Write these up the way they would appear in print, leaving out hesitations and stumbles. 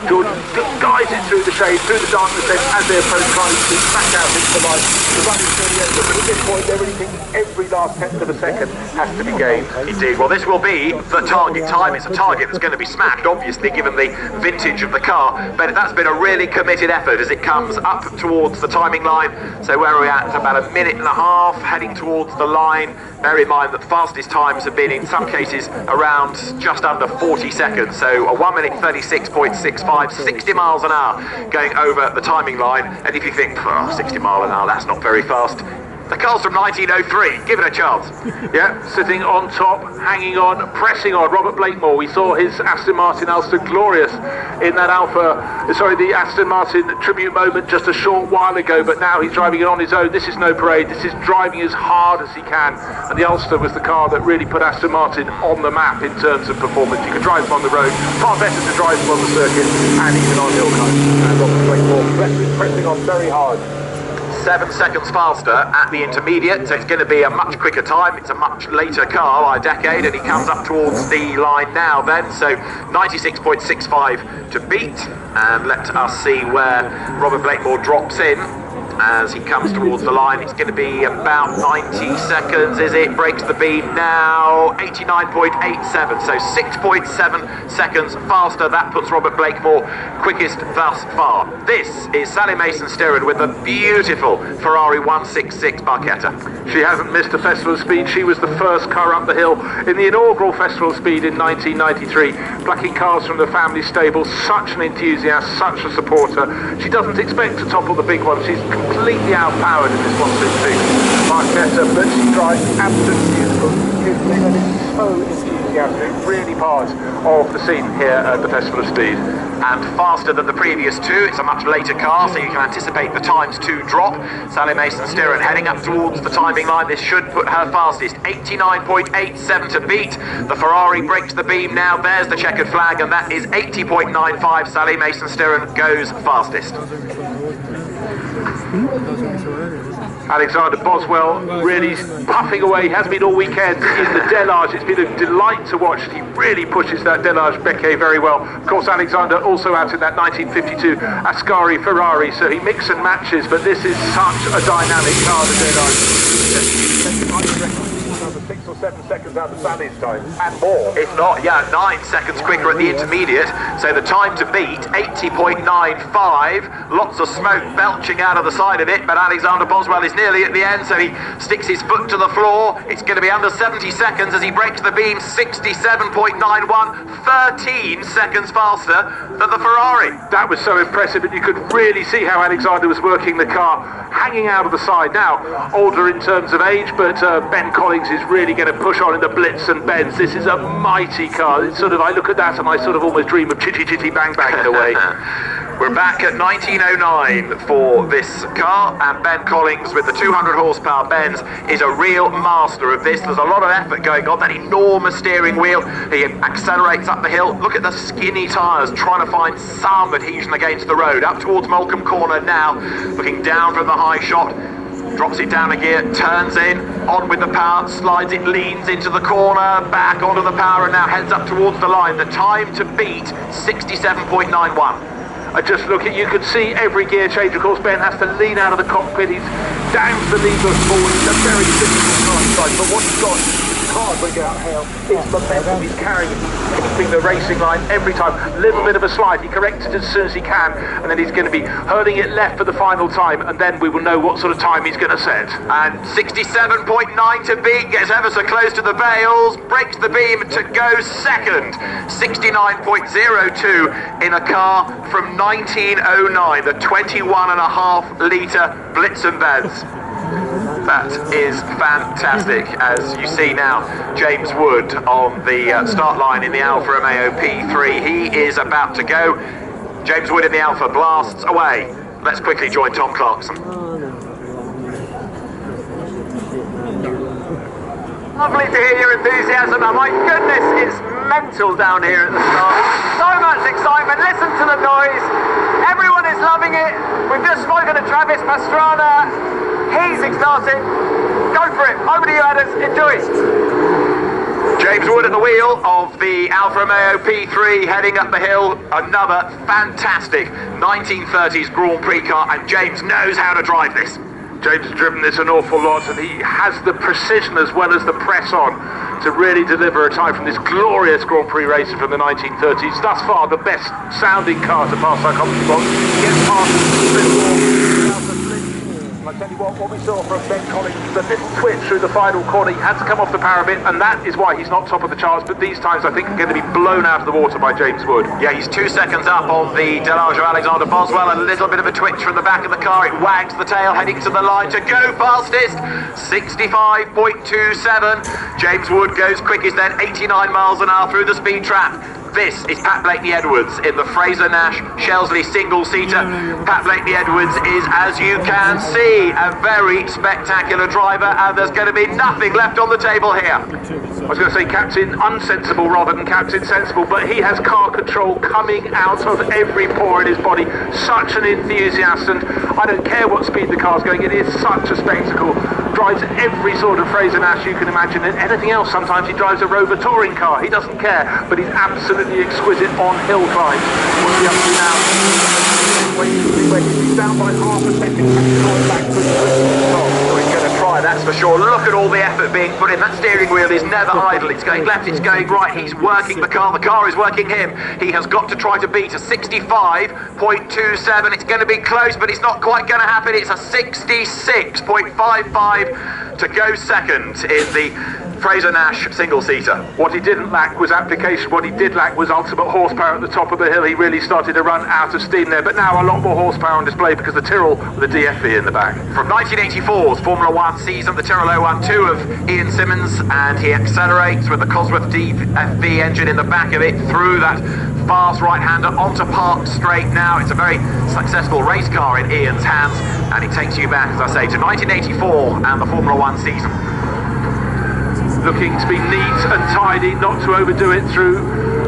Jordan guides it through the shade, through the darkness then as they approach, trying to back out into the light. The running through the end, but at this point they're really thinking every last tenth of a second has to be gained. Indeed, well this will be the target time. It's a target that's going to be smashed, obviously, given the vintage of the car, but that's been a really committed effort as it comes up towards the timing line. So where are we at? It's about a minute and a half heading towards the line. Bear in mind that the fastest times have been in some cases around just under 40 seconds, so a 1 minute 36.65, 60 miles an hour going over the timing line. And if you think, oh, 60 miles an hour, that's not very fast, the car's from 1903, give it a chance. Yeah, sitting on top, hanging on, pressing on. Robert Blakemore, we saw his Aston Martin Ulster glorious in that the Aston Martin tribute moment just a short while ago, but now he's driving it on his own. This is no parade, this is driving as hard as he can, and the Ulster was the car that really put Aston Martin on the map in terms of performance. You could drive them on the road, far better to drive them on the circuit and even on hill cuts. And Robert Blakemore pressing on very hard. 7 seconds faster at the intermediate, so it's going to be a much quicker time. It's a much later car by a decade, and he comes up towards the line now then, so 96.65 to beat. And let us see where Robert Blakemore drops in as he comes towards the line. It's going to be about 90 seconds, is it? Breaks the beam now, 89.87, so 6.7 seconds faster. That puts Robert Blakemore quickest thus far. This is Sally Mason-Stirren with the beautiful Ferrari 166 Barchetta. She hasn't missed a Festival of Speed. She was the first car up the hill in the inaugural Festival of Speed in 1993. Plucking cars from the family stable, such an enthusiast, such a supporter. She doesn't expect to topple the big one. She's completely outpowered in this 166 Barchetta, but she drives absolutely beautiful. And it's so enthusiastic, really part of the scene here at the Festival of Speed. And faster than the previous two. It's a much later car, so you can anticipate the times to drop. Sally Mason-Stirren heading up towards the timing line. This should put her fastest, 89.87 to beat. The Ferrari breaks the beam now. There's the checkered flag, and that is 80.95. Sally Mason-Stirren goes fastest. Alexander Boswell really puffing away. He has been all weekend in the Delage. It's been a delight to watch. He really pushes that Delage Becquet very well. Of course, Alexander also out in that 1952 Ascari Ferrari, so he mix and matches, but this is such a dynamic car, the Delage. 6 or 7 seconds out of Sally's time, and more. If not, yeah, 9 seconds quicker at the intermediate, so the time to beat, 80.95. Lots of smoke belching out of the side of it, but Alexander Boswell is nearly at the end, so he sticks his foot to the floor. It's going to be under 70 seconds as he breaks the beam, 67.91, 13 seconds faster than the Ferrari. That was so impressive, and you could really see how Alexander was working the car, hanging out of the side. Now, older in terms of age, but Ben Collins is really going to push on in the Blitz and Benz. This is a mighty car. It's sort of, I look at that and I sort of almost dream of Chitty Chitty Bang Bang in a way. We're back at 1909 for this car, and Ben Collins with the 200 horsepower Benz is a real master of this. There's a lot of effort going on, that enormous steering wheel. He accelerates up the hill. Look at the skinny tyres, trying to find some adhesion against the road. Up towards Molecombe Corner now, looking down from the high shot. Drops it down a gear, turns in, on with the power, slides it, leans into the corner, back onto the power, and now heads up towards the line. The time to beat, 67.91. I just look at, you can see every gear change. Of course, Ben has to lean out of the cockpit. He's downs the levers forward. It's a very difficult side, but what he's got is hard when you get out hail. It's momentum. He's carrying it, keeping the racing line every time. Little bit of a slide. He corrects it as soon as he can, and then he's going to be hurling it left for the final time, and then we will know what sort of time he's going to set. And 67.9 to beat, gets ever so close to the bails, breaks the beam to go second. 69.02 in a car from 1909, the 21.5 litre Blitz and Benz. That is fantastic. As you see now, James Wood on the start line in the Alfa Romeo P3. He is about to go. James Wood in the Alfa blasts away. Let's quickly join Tom Clarkson. Lovely to hear your enthusiasm, and my goodness, it's mental down here at the start. So much excitement, listen to the noise. Everyone is loving it. We've just spoken to Travis Pastrana. He's excited. Go for it. Over to you, Addis. Enjoy. James Wood at the wheel of the Alfa Romeo P3 heading up the hill. Another fantastic 1930s Grand Prix car, and James knows how to drive this. James has driven this an awful lot, and he has the precision as well as the press on to really deliver a time from this glorious Grand Prix racing from the 1930s. Thus far, the best sounding car to pass our commentary box. He gets past the I tell you what we saw from Ben Collins, the little twitch through the final corner. He had to come off the parabit, and that is why he's not top of the charts, but these times I think are going to be blown out of the water by James Wood. Yeah, he's 2 seconds up on the Delage of Alexander Boswell. A little bit of a twitch from the back of the car. It wags the tail heading to the line to go fastest. 65.27. James Wood goes quickest then, 89 miles an hour through the speed trap. This is Pat Blakeney-Edwards in the Fraser-Nash Shelsley single-seater. Pat Blakeney-Edwards is, as you can see, a very spectacular driver, and there's going to be nothing left on the table here. I was going to say Captain Unsensible rather than Captain Sensible, but he has car control coming out of every pore in his body. Such an enthusiast, and I don't care what speed the car's going, it is such a spectacle. Drives every sort of Fraser-Nash you can imagine, and anything else. Sometimes he drives a Rover touring car, he doesn't care, but he's absolutely exquisite on hill climbs. What's he up to now? He's down by half a second, going back to the top. He's going to try, that's for sure. Look at all the effort being put in. That steering wheel is never idle. It's going left, it's going right. He's working the car is working him. He has got to try to beat a 65.27. It's going to be close, but it's not quite going to happen. It's a 66.55 to go second in the Fraser-Nash single-seater. What he didn't lack was application. What he did lack was ultimate horsepower at the top of the hill. He really started to run out of steam there, but now a lot more horsepower on display because the Tyrrell with the DFV in the back. From 1984's Formula One season, the Tyrrell 012 of Ian Simmons, and he accelerates with the Cosworth DFV engine in the back of it through that fast right-hander onto Park Straight now. It's a very successful race car in Ian's hands, and it takes you back, as I say, to 1984 and the Formula One season. Looking to be neat and tidy, not to overdo it through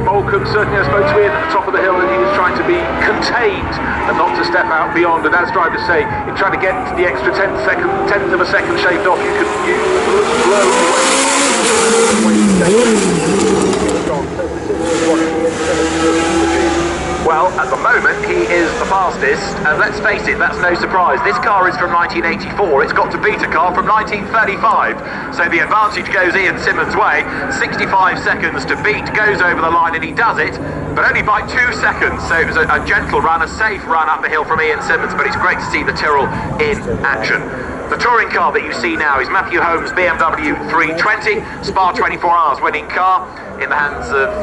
Moulcombe. Certainly I spoke to Ian at the top of the hill, and he was trying to be contained and not to step out beyond. And as drivers say, in trying to get the extra tenth of a second shaved off, you can blow Well, at the moment, he is the fastest, and let's face it, that's no surprise. This car is from 1984, it's got to beat a car from 1935. So the advantage goes Ian Simmons' way. 65 seconds to beat, goes over the line, and he does it, but only by 2 seconds. So it was a gentle run, a safe run up the hill from Ian Simmons, but it's great to see the Tyrrell in action. The touring car that you see now is Matthew Holmes' BMW 320, Spa 24 Hours winning car, in the hands of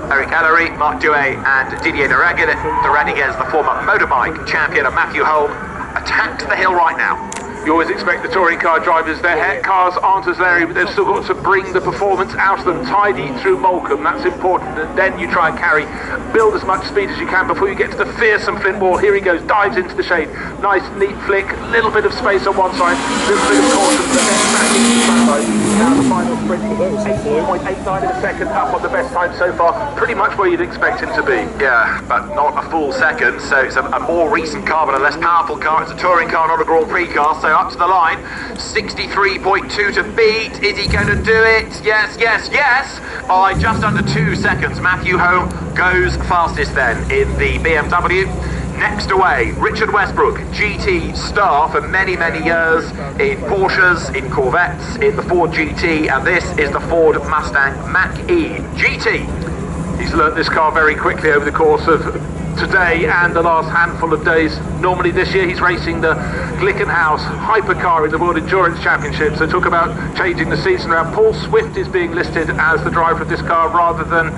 Eric Ellery, Mark Douay and Didier de Radiguez, the former motorbike champion of Matthew Holm, attacks the hill right now. You always expect the touring car drivers, their cars aren't as airy, but they've still got to bring the performance out of them, tidy through Moulcombe, that's important, and then you try and build as much speed as you can before you get to the fearsome Flint Wall. Here he goes, dives into the shade, nice neat flick, little bit of space on one side, little bit of caution, the next back into the front side. Now the final sprint, 8.89 in a second, up on the best time so far, pretty much where you'd expect him to be. Yeah, but not a full second, so it's a more recent car, but a less powerful car. It's a touring car, not a Grand Prix car, so up to the line, 63.2 to beat. Is he going to do it? Yes, yes, yes! By just under 2 seconds, Matthew Holm goes fastest then in the BMW. Next away, Richard Westbrook, GT star for many, many years in Porsches, in Corvettes, in the Ford GT, and this is the Ford Mustang Mach-E GT. He's learnt this car very quickly over the course of today and the last handful of days. Normally this year he's racing the Glickenhaus hypercar in the World Endurance Championship, so talk about changing the season around. Paul Swift is being listed as the driver of this car rather than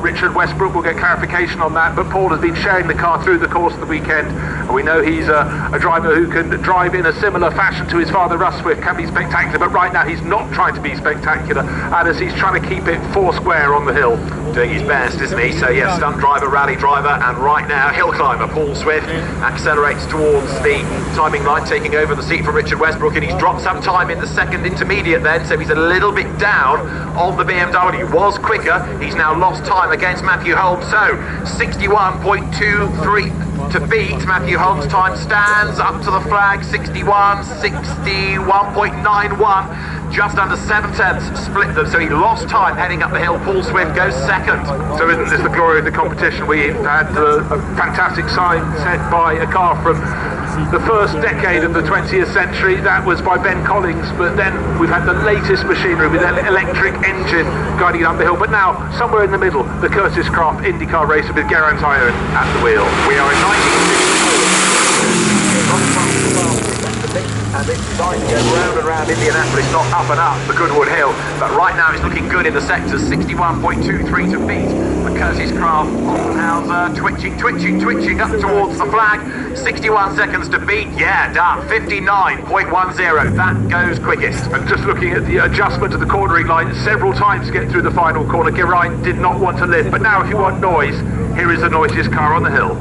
Richard Westbrook. We'll get clarification on that, but Paul has been sharing the car through the course of the weekend, and we know he's a driver who can drive in a similar fashion to his father Russ Swift, can be spectacular, but right now he's not trying to be spectacular, and as he's trying to keep it four square on the hill. Doing his best, isn't he? So yes, stunt driver, rally driver, and right now hill climber Paul Swift accelerates towards the timing line, taking over the seat from Richard Westbrook, and he's dropped some time in the second intermediate then, so he's a little bit down on the BMW. Was quicker, he's now lost time against Matthew Holmes, so 61.23 to beat. Matthew Holmes' time stands up to the flag, 61.91. just under 7 tenths split them, so he lost time heading up the hill. Paul Swift goes second. So isn't this the glory of the competition? We had a fantastic sign set by a car from the first decade of the 20th century. That was by Ben Collins, but then we've had the latest machinery with an electric engine guiding up the hill. But now, somewhere in the middle, the Curtis Craft IndyCar racer with Geraint Ione at the wheel. We are in 1964. And it's designed to go round and round Indianapolis, not up and up the Goodwood Hill. But right now it's looking good in the sectors, 61.23 to beat. The Curtis Craft, Offenhauser, twitching up towards the flag. 61 seconds to beat, yeah, done. 59.10, that goes quickest. And just looking at the adjustment of the cornering line, several times to get through the final corner, Geraint did not want to lift. But now if you want noise, here is the noisiest car on the hill.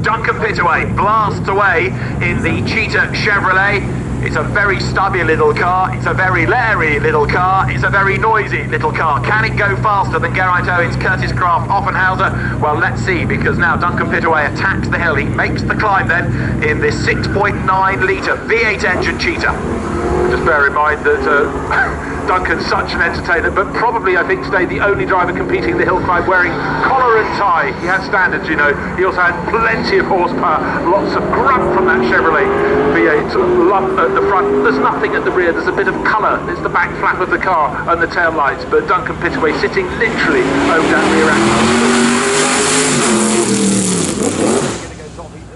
Duncan Pittaway blasts away in the Cheetah Chevrolet. It's a very stubby little car, it's a very leery little car, it's a very noisy little car. Can it go faster than Geraint Ione's Curtis Craft Offenhauser? Well, let's see, because now Duncan Pittaway attacks the hill. He makes the climb then in this 6.9 litre V8 engine Cheetah. Just bear in mind that Duncan's such an entertainer, but probably, I think, today the only driver competing in the hill climb wearing collar and tie. He had standards, you know. He also had plenty of horsepower, lots of grunt from that Chevrolet V8 lump at the front. There's nothing at the rear. There's a bit of colour. It's the back flap of the car and the tail lights, but Duncan Pittaway sitting literally over that rear axle.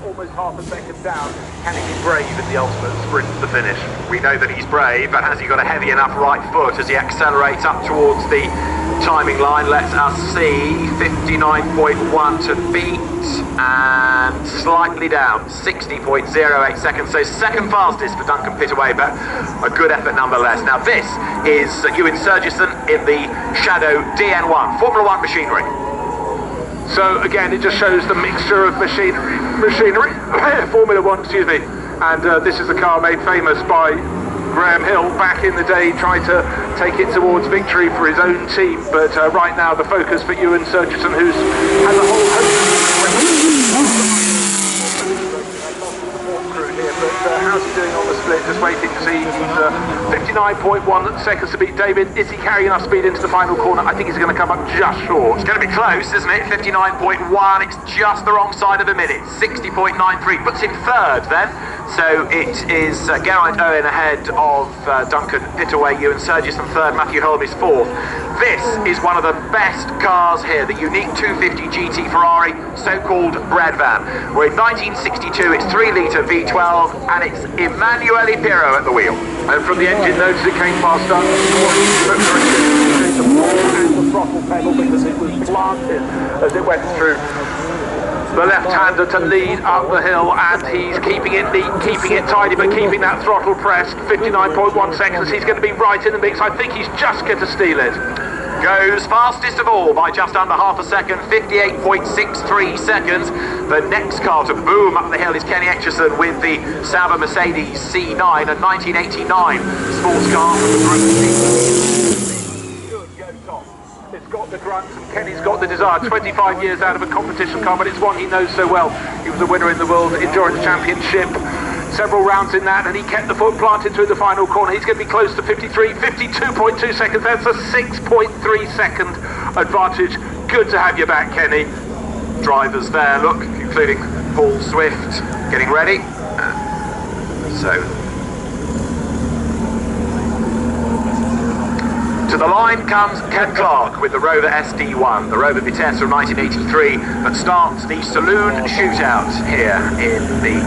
Almost half a second down. Can he be brave in the ultimate sprint to the finish? We know that he's brave, but has he got a heavy enough right foot as he accelerates up towards the timing line? Let us see. 59.1 to beat and slightly down, 60.08 seconds. So second fastest for Duncan Pittaway, but a good effort nonetheless. Now this is Ewan Sergeson in the Shadow DN1 Formula 1 machinery. So again, it just shows the mixture of machinery, Formula 1, excuse me. And this is the car made famous by Graham Hill back in the day, trying to take it towards victory for his own team. But right now, the focus for Ewan Sergeson, who's had a whole host of but how's he doing on the split? Just waiting to see. He's 59.1 seconds to beat. David, is he carrying enough speed into the final corner? I think he's going to come up just short. It's going to be close, isn't it? 59.1, it's just the wrong side of a minute. 60.93, puts him third then. So it is Geraint Ione ahead of Duncan Pittaway, Ewan Sergeson third, Matthew Holm is fourth. This is one of the best cars here, the unique 250 GT Ferrari, so-called bread van. We're in 1962, it's 3 litre V12, and it's Emanuele Pirro at the wheel. And from the engine notes, it came faster. The throttle pedal, because it was planted as it went through. The left-hander to lead up the hill, and he's keeping it neat, keeping it tidy, but keeping that throttle pressed. 59.1 seconds, he's going to be right in the mix. I think he's just going to steal it. Goes fastest of all by just under half a second, 58.63 seconds. The next car to boom up the hill is Kenny Etchison with the Sauber Mercedes C9, a 1989 sports car from the group. It's got the grunt, and Kenny's got the desire. 25 years out of a competition car, but it's one he knows so well. He was a winner in the World Endurance Championship, several rounds in that, and he kept the foot planted through the final corner. He's going to be close to 52.2 seconds. That's a 6.3 second advantage. Good to have you back, Kenny. Drivers there, look, including Paul Swift, getting ready. To the line comes Ken Clark with the Rover SD1, the Rover Vitesse from 1983, that starts the Saloon Shootout here in the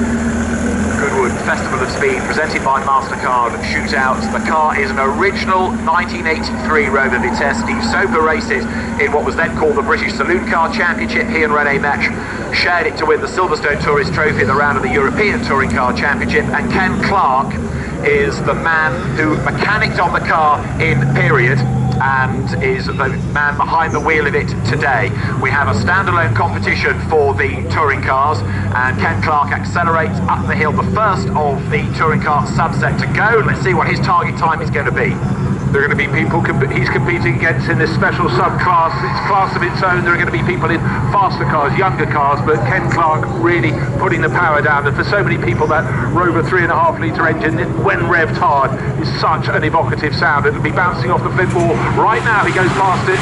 Goodwood Festival of Speed, presented by MasterCard Shootout. The car is an original 1983 Rover Vitesse. Steve Soper races in what was then called the British Saloon Car Championship. He and René Mech shared it to win the Silverstone Tourist Trophy in the round of the European Touring Car Championship, and Ken Clark is the man who mechanicked on the car in period and is the man behind the wheel of it today. We have a standalone competition for the touring cars, and Ken Clark accelerates up the hill, the first of the touring car subset to go. Let's see what his target time is going to be. There are going to be people he's competing against in this special subclass. It's class of its own. There are going to be people in faster cars, younger cars, but Ken Clark really putting the power down. And for so many people, that Rover 3.5 litre engine, when revved hard, is such an evocative sound. It'll be bouncing off the flip wall right now. He goes past it.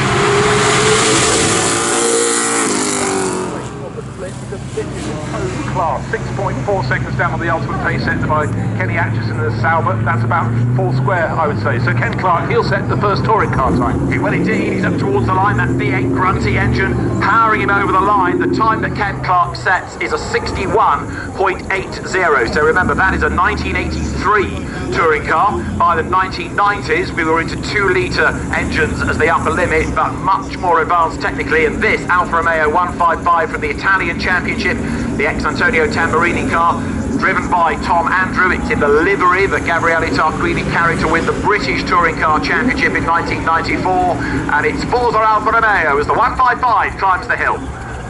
Class 6.4 seconds down on the ultimate pace set by Kenny Atchison and the Sauber. That's about full square, I would say. So Ken Clark, he'll set the first touring car time. Well, indeed, he's up towards the line. That V8 grunty engine powering him over the line. The time that Ken Clark sets is a 61.80. So remember, that is a 1983 touring car. By the 1990s, we were into 2-litre engines as the upper limit, but much more advanced technically. And this Alfa Romeo 155 from the Italian Championship, the ex-Antonio Tamburini car, driven by Tom Andrew. It's in the livery that Gabriele Tarquini carried to win the British Touring Car Championship in 1994. And it's Forza Alfa Romeo as the 155 climbs the hill.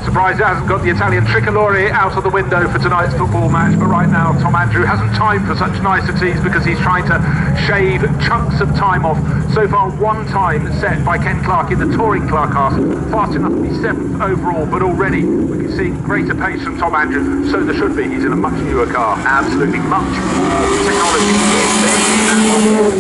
Surprised it hasn't got the Italian tricolore out of the window for tonight's football match, but right now Tom Andrew hasn't time for such niceties because he's trying to shave chunks of time off. So far, one time set by Ken Clark in the touring car class, fast enough to be 7th overall, but already we can see greater pace from Tom Andrew, so there should be. He's in a much newer car. Absolutely, much more technology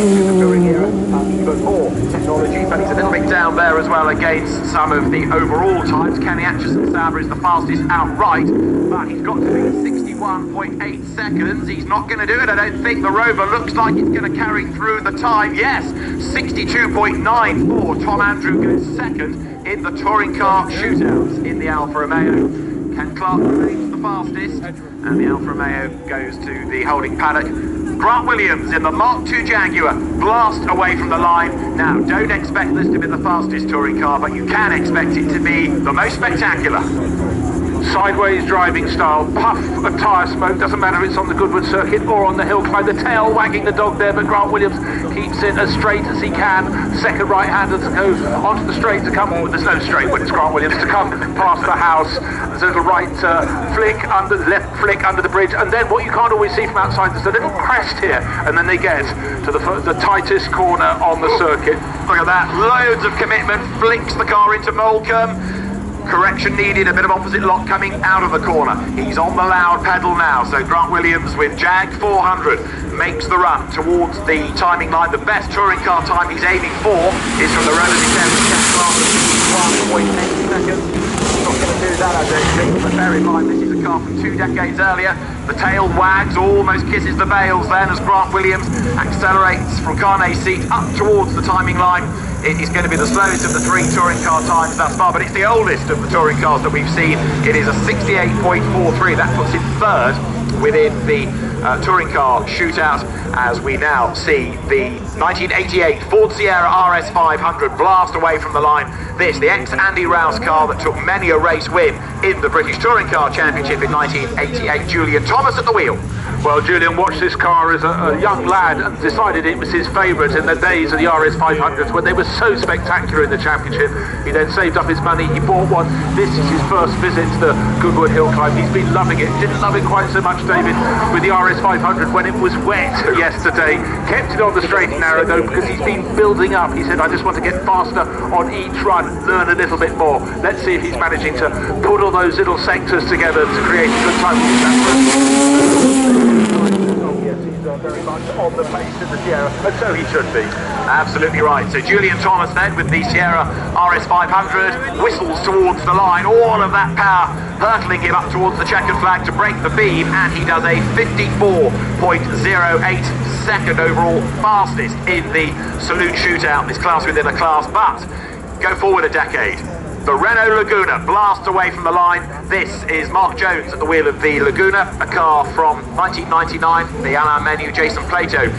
in the touring era, even more technology, but he's a little bit down there as well against some of the overall times. Kenny Atchison Sauber is the fastest outright, but he's got to be 61.8 seconds. He's not going to do it, I don't think. The Rover looks like it's going to carry through the time. Yes, 62.94. Tom Andrew goes second in the touring car shootouts in the Alfa Romeo. Ken Clark remains the fastest, and the Alfa Romeo goes to the holding paddock. Grant Williams in the Mark II Jaguar, blast away from the line. Now, don't expect this to be the fastest touring car, but you can expect it to be the most spectacular. Sideways driving style, puff of tyre smoke, doesn't matter if it's on the Goodwood circuit or on the hill climb. The tail wagging the dog there, but Grant Williams keeps it as straight as he can. Second right-hander to go onto the straight to come, there's no straight when it's Grant Williams, to come past the house. There's a little right flick, left flick under the bridge, and then what you can't always see from outside, there's a little crest here, and then they get to the tightest corner on the circuit. Look at that, loads of commitment, flicks the car into Moulcombe. Correction needed, a bit of opposite lock coming out of the corner. He's on the loud pedal now, so Grant Williams with Jag 400 makes the run towards the timing line. The best touring car time he's aiming for is from the Rover 1.8 seconds. Not going to do that, I don't think, but bear in mind this is a car from 2 decades earlier. The tail wags, almost kisses the bails then as Grant Williams accelerates from Carnet's seat up towards the timing line. It is going to be the slowest of the 3 touring car times thus far, but it's the oldest of the touring cars that we've seen. It is a 68.43. That puts it 3rd within the touring car shootout, as we now see the 1988 Ford Sierra RS 500 blast away from the line. This, the ex-Andy Rouse car that took many a race win in the British Touring Car Championship in 1988. Julian Thomas at the wheel. Well, Julian watched this car as a young lad and decided it was his favourite in the days of the RS 500s when they were so spectacular in the championship. He then saved up his money, he bought one. This is his first visit to the Goodwood hill climb. He's been loving it. Didn't love it quite so much, David, with the RS 500 when it was wet yesterday. Kept it on the straight and narrow though because he's been building up. He said, I just want to get faster on each run, learn a little bit more. Let's see if he's managing to put all those little sectors together to create a good time. Very much on the pace in the Sierra, and so he should be. Absolutely right. So Julian Thomas then with the Sierra RS 500 whistles towards the line, all of that power hurtling him up towards the checkered flag to break the beam, and he does a 54.08 second overall, fastest in the Salute Shootout, this class within a class. But go forward a decade. The Renault Laguna blasts away from the line. This is Mark Jones at the wheel of the Laguna, a car from 1999, the Alain Menu Jason Plato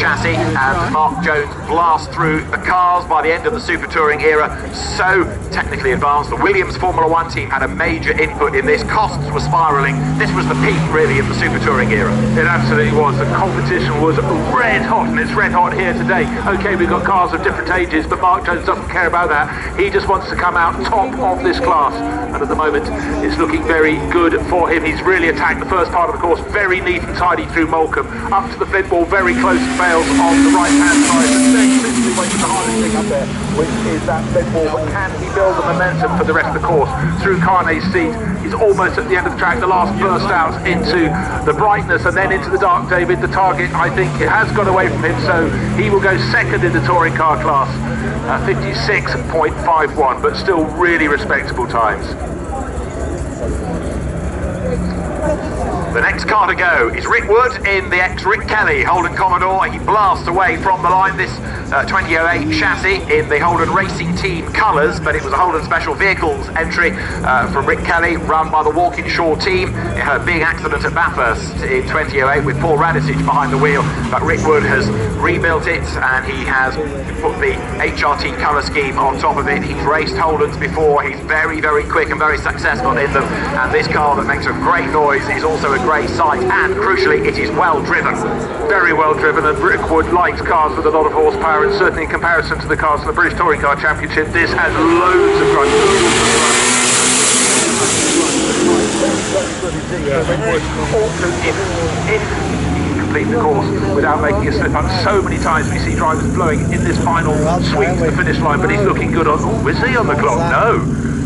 chassis, and Mark Jones blasts through the cars by the end of the Super Touring era. So technically advanced. The Williams Formula One team had a major input in this. Costs were spiralling. This was the peak, really, of the Super Touring era. It absolutely was. The competition was red hot, and it's red hot here today. Okay, we've got cars of different ages, but Mark Jones doesn't care about that. He just wants to come out top of this class, and at the moment it's looking very good for him. He's really attacked the first part of the course, very neat and tidy through Moulcombe, up to the flint wall, very close to Bales on the right hand side. away from the hardest thing up there, which is that bed wall. But can he build the momentum for the rest of the course through Carney's seat? He's almost at the end of the track. The last burst out into the brightness and then into the dark, David. The target, I think, has got away from him, so he will go second in the touring car class, 56.51, but still really respectable times. The next car to go is Rick Wood in the ex-Rick Kelly Holden Commodore. He blasts away from the line, this 2008 chassis in the Holden Racing Team colours, but it was a Holden Special Vehicles entry from Rick Kelly, run by the Walkinshaw team. It had a big accident at Bathurst in 2008 with Paul Radisich behind the wheel, but Rick Wood has rebuilt it and he has put the HRT colour scheme on top of it. He's raced Holdens before. He's very, very quick and very successful in them, and this car that makes a great noise is also a great sight, and crucially it is well driven. Very well driven, and Rick Wood likes cars with a lot of horsepower, and certainly in comparison to the cars in the British Touring Car Championship, this has loads of grunt. If he can complete the course without making a slip up. So many times we see drivers blowing in this final swing to the finish line, but he's looking good on. Oh, is he on the clock? No.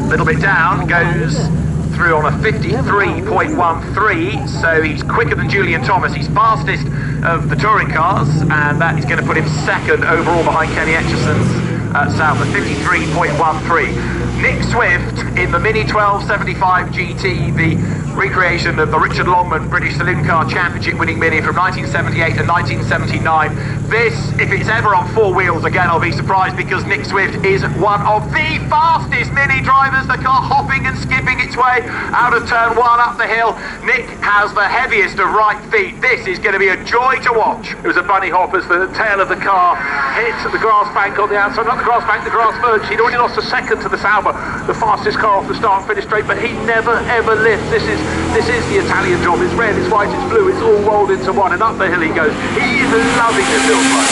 A little bit down, goes through on a 53.13, so he's quicker than Julian Thomas. He's fastest of the touring cars, and that is going to put him second overall behind Kenny Etchison's South at 53.13. Nick Swift in the Mini 1275 GT, the recreation of the Richard Longman British Saloon Car Championship winning Mini from 1978 and 1979. This, if it's ever on four wheels again, I'll be surprised, because Nick Swift is one of the fastest Mini drivers. The car hopping and skipping its way out of turn one up the hill. Nick has the heaviest of right feet. This is going to be a joy to watch. It was a bunny hop as the tail of the car hit the grass bank on the outside, not the grass bank, the grass verge. He'd already lost a second to the Sauber, the fastest car off the start and finish straight, but he never ever lifts. This is the Italian job. It's red, it's white, it's blue, it's all rolled into one, and up the hill he goes. He is loving this hill fight.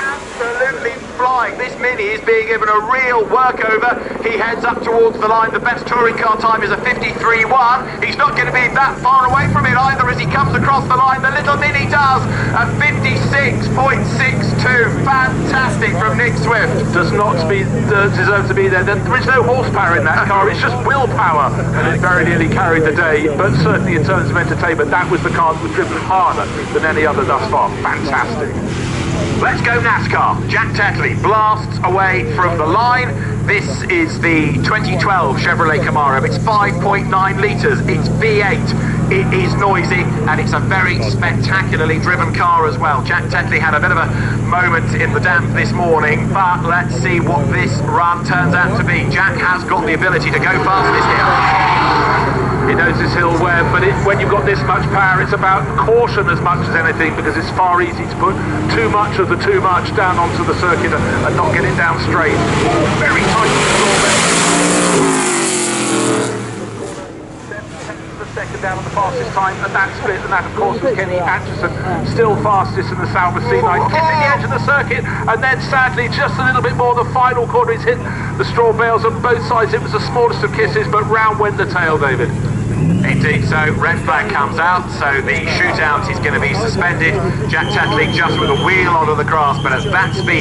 Absolutely flying. This Mini is being given a real workover. He heads up towards the line. The best touring car time is a 53.1. He's not going to be that far away from it either as he comes across the line. The little Mini does a 56.62. Fantastic from Nick Swift. Does not deserve to be there. There is no horsepower in that car. It's just willpower, and it very nearly carried the day. But certainly in terms of entertainment, that was the car that was driven harder than any other thus far. Fantastic. Let's go NASCAR. Jack Tetley blasts away from the line. This is the 2012 Chevrolet Camaro. It's 5.9 litres. It's V8. It is noisy, and it's a very spectacularly driven car as well. Jack Tetley had a bit of a moment in the damp this morning, but let's see what this run turns out to be. Jack has got the ability to go fast this hill. He knows this hill where, but when you've got this much power, it's about caution as much as anything, because it's far easy to put too much of the too much down onto the circuit and not get it down straight. Very tight on the second down on the fastest time, and that split, and that of course was Kenny Atchison, still fastest in the Sauber C9, kissing the edge of the circuit, and then sadly just a little bit more, the final corner he's hit the straw bales on both sides. It was the smallest of kisses, but round went the tail, David. Indeed, so red flag comes out, so the shootout is going to be suspended. Jack Tetley just with a wheel onto the grass, but at that speed